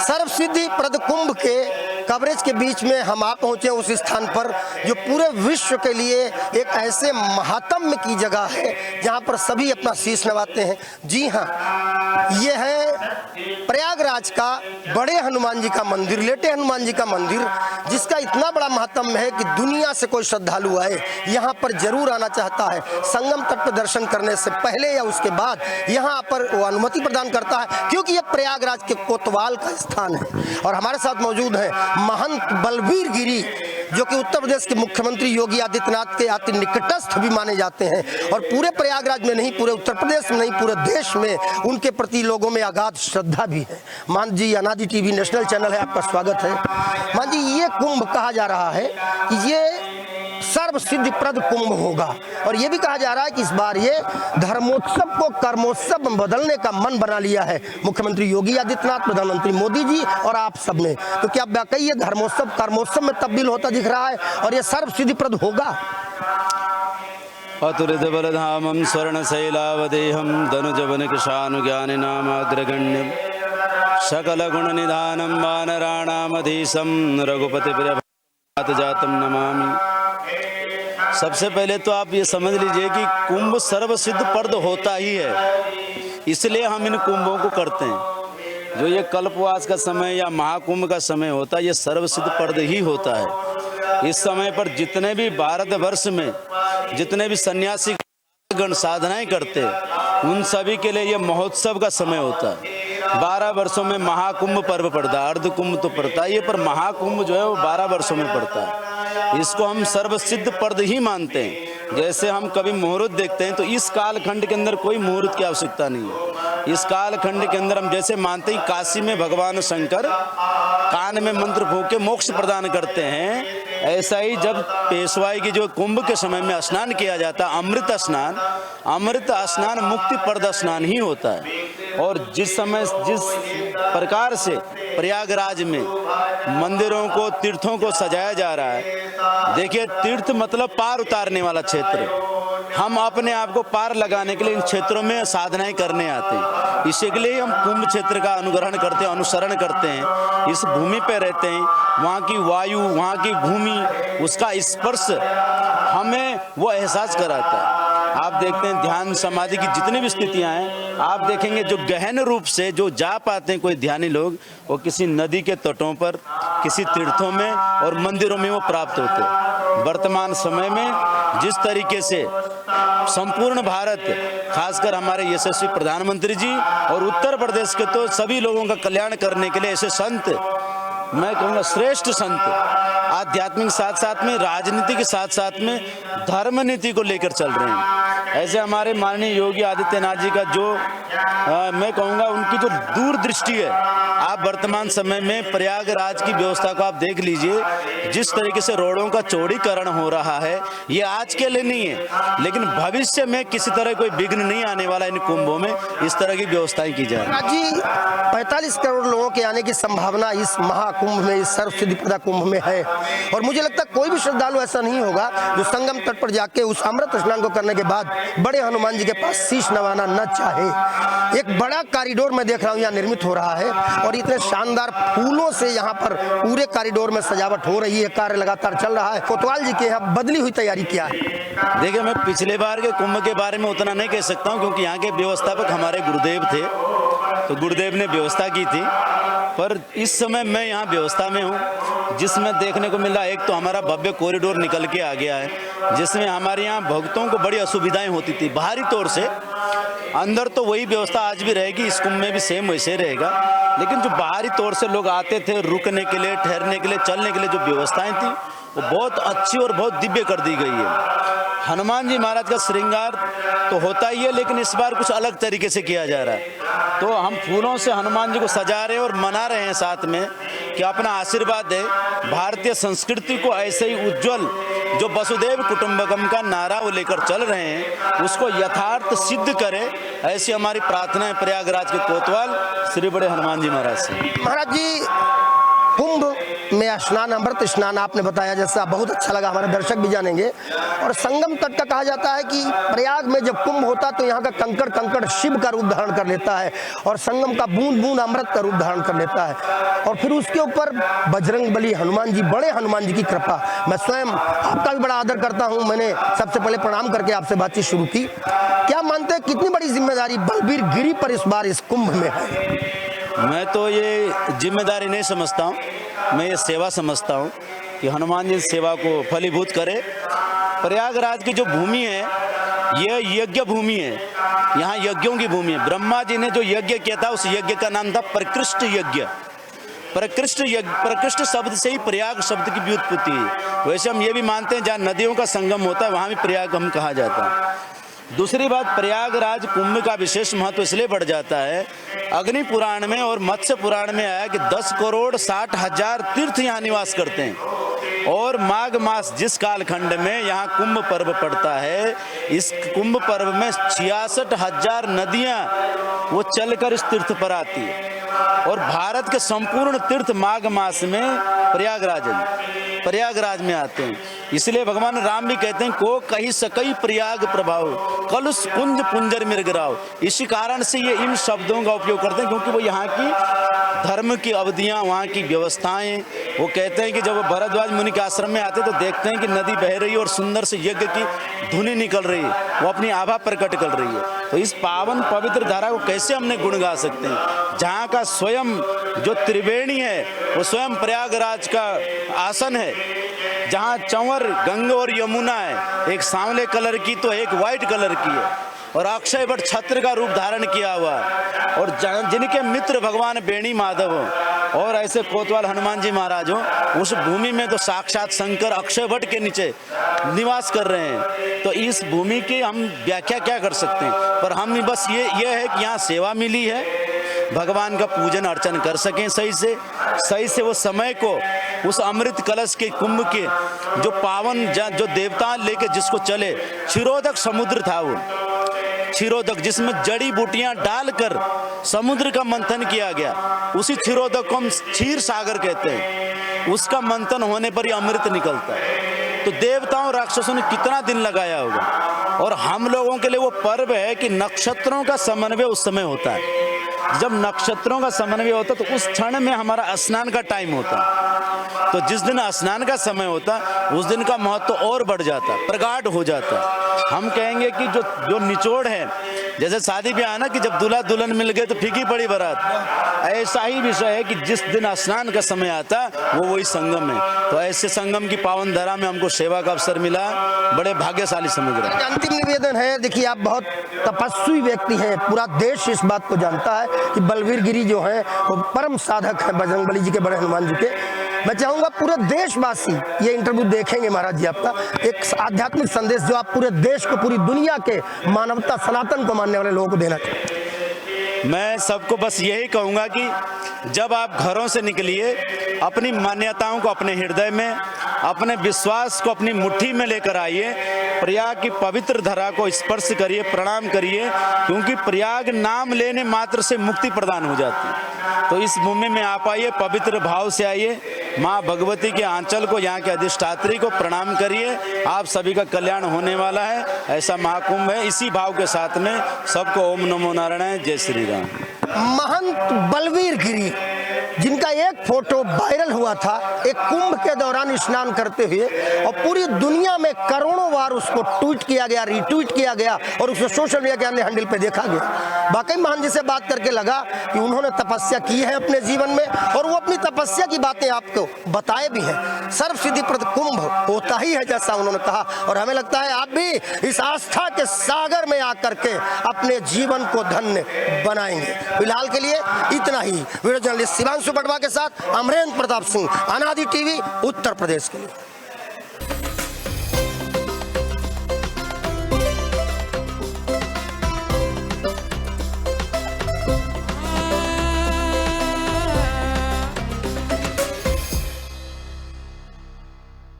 सर्वसिद्धि प्रद कुंभ के कवरेज के बीच में हम आ पहुंचे उस स्थान पर जो पूरे विश्व के लिए एक ऐसे महात्म्य की जगह है जहां पर सभी अपना शीश नवाते हैं। जी हाँ, ये है प्रयागराज का बड़े हनुमान जी का मंदिर, लेटे हनुमान जी का मंदिर, जिसका इतना बड़ा महात्म्य है कि दुनिया से कोई श्रद्धालु आए यहाँ पर जरूर आना चाहता है। संगम तट पर दर्शन करने से पहले या उसके बाद यहाँ पर वो अनुमति प्रदान करता है, क्योंकि ये प्रयागराज के कोतवाल का स्थान है। और हमारे साथ मौजूद है महंत बलबीर गिरी, जो कि उत्तर प्रदेश के मुख्यमंत्री योगी आदित्यनाथ के अति निकटस्थ भी माने जाते हैं। और पूरे प्रयागराज में नहीं, पूरे उत्तर प्रदेश में नहीं, पूरे देश में उनके प्रति लोगों में अगाध श्रद्धा भी है। मान जी, अनादि टीवी नेशनल चैनल है, आपका स्वागत है। मान जी, ये कुंभ कहा जा रहा है कि ये सर्व सिद्धि प्रद कुंभ होगा, और ये भी कहा जा रहा है कि इस बार ये धर्मोत्सव को कर्मोत्सव में बदलने का मन बना लिया है मुख्यमंत्री योगी आदित्यनाथ, प्रधानमंत्री मोदी जी और आप सब ने। तो क्या वाकई ये धर्मोत्सव कर्मोत्सव में तब्दील होता दिख रहा है और ये सर्व सिद्धि प्रद होगा? अतुलित बलधामं स्वर्णशैलावदेहं धनुजवनकृशानुज्ञानिनामाग्रगण्यं सकलगुणनिधानं वानराणामधीशं रघुपतिप्रियजातं नमामि। सबसे पहले तो आप ये समझ लीजिए कि कुंभ सर्वसिद्ध पर्द होता ही है, इसलिए हम इन कुंभों को करते हैं। जो ये कल्पवास का समय या महाकुंभ का समय होता है, ये सर्वसिद्ध पर्द ही होता है। इस समय पर जितने भी भारतवर्ष में जितने भी सन्यासी गण साधनाएं करते हैं, उन सभी के लिए ये महोत्सव का समय होता है। 12 वर्षों में महाकुंभ पर्व पड़ता है, अर्ध कुंभ तो पड़ता है ये, पर महाकुंभ जो है वो 12 वर्षों में पड़ता है। इसको हम सर्वसिद्ध पर्द ही मानते हैं। जैसे हम कभी मुहूर्त देखते हैं तो इस कालखंड के अंदर कोई मुहूर्त की आवश्यकता नहीं है। इस कालखंड के अंदर हम जैसे मानते हैं काशी में भगवान शंकर कान में मंत्र फूंक के मोक्ष प्रदान करते हैं, ऐसा ही जब पेशवाई की जो कुंभ के समय में स्नान किया जाता है, अमृत स्नान मुक्ति प्रद स्नान ही होता है। और जिस समय जिस प्रकार से प्रयागराज में मंदिरों को, तीर्थों को सजाया जा रहा है, देखिए तीर्थ मतलब पार उतारने वाला क्षेत्र। हम अपने आप को पार लगाने के लिए इन क्षेत्रों में साधनाएं करने आते हैं। इसी के लिए हम कुंभ क्षेत्र का अनुग्रहण करते हैं, अनुसरण करते हैं, इस भूमि पे रहते हैं। वहाँ की वायु, वहाँ की भूमि, उसका स्पर्श हमें वो एहसास कराता है। आप देखते हैं ध्यान समाधि की जितनी भी स्थितियां हैं, आप देखेंगे जो गहन रूप से जो जा पाते हैं कोई ध्यानी लोग, वो किसी नदी के तटों पर, किसी तीर्थों में और मंदिरों में वो प्राप्त होते हैं। वर्तमान समय में जिस तरीके से संपूर्ण भारत, खासकर हमारे यशस्वी प्रधानमंत्री जी और उत्तर प्रदेश के तो सभी लोगों का कल्याण करने के लिए ऐसे संत, मैं कहूँगा श्रेष्ठ संत, आध्यात्मिक साथ साथ में, राजनीति के साथ साथ में धर्म नीति को लेकर चल रहे हैं। ऐसे हमारे माननीय योगी आदित्यनाथ जी का जो मैं कहूँगा उनकी जो दूरदृष्टि है, आप वर्तमान समय में प्रयागराज की व्यवस्था को आप देख लीजिए, जिस तरीके से रोडों का चौड़ीकरण हो रहा है, ये आज के लिए नहीं है, लेकिन भविष्य में किसी तरह कोई विघ्न नहीं आने वाला इन कुंभों में, इस तरह की व्यवस्थाएं की जाए। जी, 45 करोड़ लोगों के आने की संभावना इस महाकुंभ में, इस सर्वसिद्धि प्रद कुंभ में है। और मुझे लगता है कोई भी श्रद्धालु ऐसा नहीं होगा जो संगम तट पर जाके उस अमृत स्नान को करने के बाद बड़े हनुमान जी के पास शीश नवाना न चाहे। एक बड़ा कॉरिडोर मैं देख रहा हूँ यहाँ निर्मित हो रहा है, और इतने शानदार फूलों से यहाँ पर पूरे कॉरिडोर में सजावट हो रही है, कार्य लगातार चल रहा है। कोतवाल जी के यहाँ बदली हुई तैयारी क्या है? देखिए, मैं पिछले बार के कुंभ के बारे में उतना नहीं कह सकता हूँ, क्योंकि यहाँ के व्यवस्थापक हमारे गुरुदेव थे, तो गुरुदेव ने व्यवस्था की थी। पर इस समय मैं यहाँ व्यवस्था में हूँ, जिसमें देखने को मिला, एक तो हमारा भव्य कॉरिडोर निकल के आ गया है, जिसमें हमारे यहाँ भक्तों को बड़ी असुविधाएं होती थी बाहरी तौर से। अंदर तो वही व्यवस्था आज भी रहेगी, इस कुंभ में भी सेम वैसे रहेगा, लेकिन जो बाहरी तौर से लोग आते थे रुकने के लिए, ठहरने के लिए, चलने के लिए जो व्यवस्थाएं थी, वो बहुत अच्छी और बहुत दिव्य कर दी गई है। हनुमान जी महाराज का श्रृंगार तो होता ही है, लेकिन इस बार कुछ अलग तरीके से किया जा रहा है। तो हम फूलों से हनुमान जी को सजा रहे हैं और मना रहे हैं साथ में कि अपना आशीर्वाद दे, भारतीय संस्कृति को ऐसे ही उज्जवल, जो वसुदेव कुटुंबकम का नारा वो लेकर चल रहे हैं, उसको यथार्थ सिद्ध करे, ऐसी हमारी प्रार्थना है प्रयागराज के कोतवाल श्री बड़े हनुमान जी महाराज से। महाराज जी, कुंभ में स्नान, अमृत स्नान आपने बताया, जैसा बहुत अच्छा लगा, हमारे दर्शक भी जानेंगे। और संगम तट का कहा जाता है कि प्रयाग में जब कुंभ होता तो यहाँ का कंकड़ कंकड़ शिव का रूप धारण कर लेता है और संगम का बूंद बूंद अमृत का रूप धारण कर लेता है। और फिर उसके ऊपर बजरंग बली हनुमान जी, बड़े हनुमान जी की कृपा। मैं स्वयं आपका भी बड़ा आदर करता हूँ। मैंने सबसे पहले प्रणाम करके आपसे बातचीत शुरू की। क्या मानते हैं कितनी बड़ी जिम्मेदारी बलबीर गिरी पर इस बार इस कुंभ में है? मैं तो ये जिम्मेदारी नहीं समझता हूँ, मैं ये सेवा समझता हूँ कि हनुमान जी सेवा को फलीभूत करे। प्रयागराज की जो भूमि है यह यज्ञ भूमि है, यहाँ यज्ञों की भूमि है। ब्रह्मा जी ने जो यज्ञ किया था उस यज्ञ का नाम था प्रकृष्ट यज्ञ। प्रकृष्ट शब्द से ही प्रयाग शब्द की व्युत्पत्ति है। वैसे हम ये भी मानते हैं जहाँ नदियों का संगम होता है वहाँ भी प्रयाग हम कहा जाता है। दूसरी बात, प्रयागराज कुंभ का विशेष महत्व इसलिए बढ़ जाता है, अग्नि पुराण में और मत्स्य पुराण में आया कि 10,60,000 तीर्थ यहाँ निवास करते हैं। और माघ मास जिस कालखंड में यहाँ कुंभ पर्व पड़ता है, इस कुंभ पर्व में 66,000 नदियाँ वो चलकर इस तीर्थ पर आती है। और भारत के संपूर्ण तीर्थ माघ मास में प्रयागराज में आते हैं। इसलिए भगवान राम भी कहते हैं को कही सकई प्रयाग प्रभाव, कलुष कुंज पुंजर मिर्गराव। इसी कारण से ये इन शब्दों का उपयोग करते हैं क्योंकि वो यहाँ की धर्म की अवधियाँ, वहाँ की व्यवस्थाएं, वो कहते हैं कि जब वो भरद्वाज मुनि के आश्रम में आते तो देखते हैं कि नदी बह रही है और सुंदर से यज्ञ की धुनी निकल रही है, वो अपनी आभा प्रकट कर रही है। तो इस पावन पवित्र धारा को कैसे हमने गुण गा सकते हैं, जहाँ का स्वयं जो त्रिवेणी है वो स्वयं प्रयागराज का आसन है, जहाँ चंवर गंगा और यमुना है, एक सांवले कलर की तो एक वाइट कलर की है, और अक्षय वट छत्र का रूप धारण किया हुआ है। और जिनके मित्र भगवान बेणी माधव हो और ऐसे कोतवाल हनुमान जी महाराज हो, उस भूमि में तो साक्षात शंकर अक्षय वट के नीचे निवास कर रहे हैं। तो इस भूमि की हम व्याख्या क्या कर सकते हैं, पर हम बस ये है कि यहाँ सेवा मिली है, भगवान का पूजन अर्चन कर सकें सही से वो समय को उस अमृत कलश के कुंभ के जो पावन जो देवता लेके जिसको चले, क्षीरोदक समुद्र था वो क्षीरोदक, जिसमें जड़ी बूटियां डालकर समुद्र का मंथन किया गया, उसी क्षीरोदक को हम क्षीर सागर कहते हैं। उसका मंथन होने पर ही अमृत निकलता है। तो देवताओं राक्षसों ने कितना दिन लगाया होगा, और हम लोगों के लिए वो पर्व है कि नक्षत्रों का समन्वय उस समय होता है। जब नक्षत्रों का समन्वय होता तो उस क्षण में हमारा स्नान का टाइम होता। तो जिस दिन स्नान का समय होता उस दिन का महत्व और बढ़ जाता, प्रगाढ़ हो जाता। हम कहेंगे कि जो निचोड़ है, जैसे शादी ब्याह ना कि जब दूल्हा दुल्हन मिल गए तो फीकी पड़ी बारात, ऐसा ही विषय है कि जिस दिन स्नान का समय आता वो वही संगम है। तो ऐसे संगम की पावन धरा में हमको सेवा का अवसर मिला, बड़े भाग्यशाली समझ रहे हैं। अंतिम निवेदन है, देखिए आप बहुत तपस्वी व्यक्ति हैं, पूरा देश इस बात को जानता है कि बलबीर गिरी जो है वो परम साधक है बजरंग बली जी के, बड़े हनुमान जी के। मैं चाहूंगा पूरे देशवासी ये इंटरव्यू देखेंगे महाराज जी, आपका एक आध्यात्मिक संदेश जो आप पूरे देश को, पूरी दुनिया के मानवता सनातन को मानने वाले लोगों को देना चाहिए। मैं सबको बस यही कहूँगा कि जब आप घरों से निकलिए, अपनी मान्यताओं को अपने हृदय में, अपने विश्वास को अपनी मुट्ठी में लेकर आइए, प्रयाग की पवित्र धरा को स्पर्श करिए, प्रणाम करिए, क्योंकि प्रयाग नाम लेने मात्र से मुक्ति प्रदान हो जाती है। तो इस भूमि में आप आइए, पवित्र भाव से आइए, माँ भगवती के आंचल को, यहाँ के अधिष्ठात्री को प्रणाम करिए, आप सभी का कल्याण होने वाला है। ऐसा महाकुंभ है। इसी भाव के साथ में सबको ओम नमो नारायण, जय श्री राम। महंत बलबीर गिरी जिनका एक फोटो वायरल हुआ था एक कुंभ के दौरान स्नान करते हुए, और पूरी दुनिया में करोड़ों बार उसको ट्वीट किया गया, रीट्वीट किया गया, और उसको सोशल मीडिया के अन्य हैंडल पे देखा गया। वाकई महान जी से बात करके लगा कि उन्होंने तपस्या की है अपने जीवन में, और वो अपनी तपस्या की बातें आपको बताए भी हैं। सर्व सिद्धि प्रद कुंभ होता ही है जैसा उन्होंने कहा, और हमें लगता है आप भी इस आस्था के सागर में आकर के अपने जीवन को धन्य बनाएंगे। फिलहाल के लिए इतना ही। वीडियो जर्नलिस्ट शिवांशु पटवा के साथ अमरेंद्र प्रताप सिंह, अनादि टीवी, उत्तर प्रदेश के लिए।